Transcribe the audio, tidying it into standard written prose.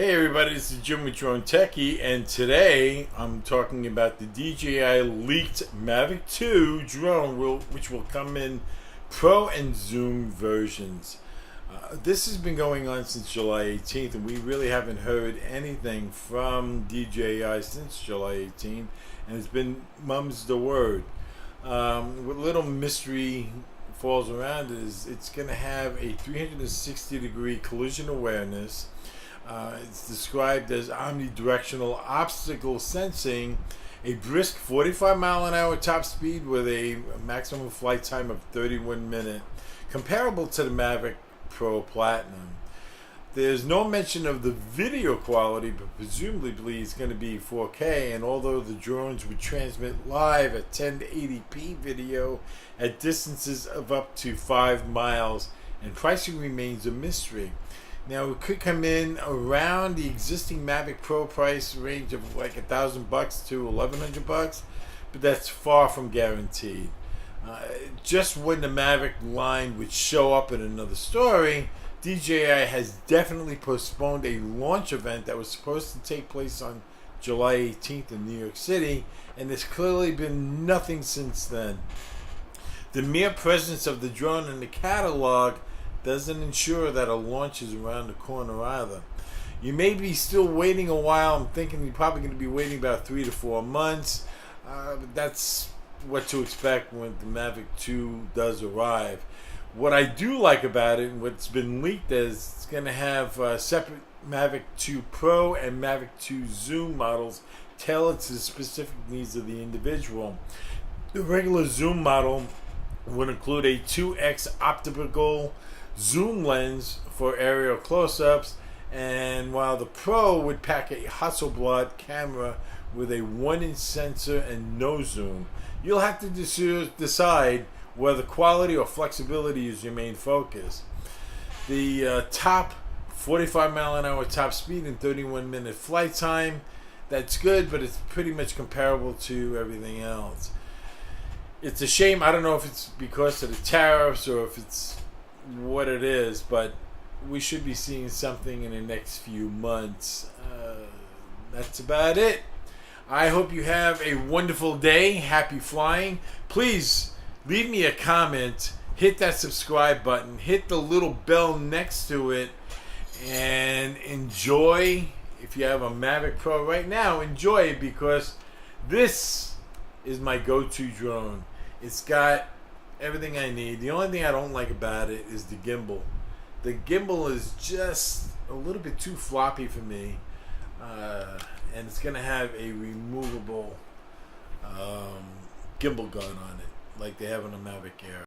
Hey everybody, this is Jim with Drone Techie, and today I'm talking about the DJI leaked Mavic 2 drone, which will come in Pro and Zoom versions. This has been going on since July 18th, and we really haven't heard anything from DJI since July 18th, and it's been mum's the word. What little mystery falls around is it's going to have a 360-degree collision awareness. It's described as omnidirectional obstacle sensing, a brisk 45-mile-an-hour top speed with a maximum flight time of 31 minutes, comparable to the Mavic Pro Platinum. There's no mention of the video quality, but presumably it's going to be 4K, and although the drones would transmit live at 1080p video at distances of up to 5 miles, and pricing remains a mystery. Now, it could come in around the existing Mavic Pro price range of like $1,000 to $1,100, but that's far from guaranteed. Just when the Mavic line would show up in another story, DJI has definitely postponed a launch event that was supposed to take place on July 18th in New York City, and there's clearly been nothing since then. The mere presence of the drone in the catalog doesn't ensure that a launch is around the corner either. You may be still waiting a while. I'm thinking you're probably going to be waiting about 3 to 4 months. But that's what to expect when the Mavic 2 does arrive. What I do like about it, and what's been leaked, is it's going to have separate Mavic 2 Pro and Mavic 2 Zoom models tailored to the specific needs of the individual. The regular Zoom model would include a 2x optical zoom lens for aerial close-ups, and while the Pro would pack a Hasselblad camera with a 1-inch sensor and no zoom. You'll have to decide whether quality or flexibility is your main focus. The top 45-mile-an-hour top speed and 31-minute flight time, that's good, but it's pretty much comparable to everything else. It's a shame. I don't know if it's because of the tariffs or if it's what it is, but we should be seeing something in the next few months. That's about it. I hope you have a wonderful day. Happy flying. Please leave me a comment, hit that subscribe button, hit the little bell next to it, and enjoy. If you have a Mavic Pro right now, enjoy it, because this is my go-to drone. It's got everything I need. The only thing I don't like about it is the gimbal. The gimbal is just a little bit too floppy for me, and it's going to have a removable gimbal gun on it, like they have on the Mavic Air.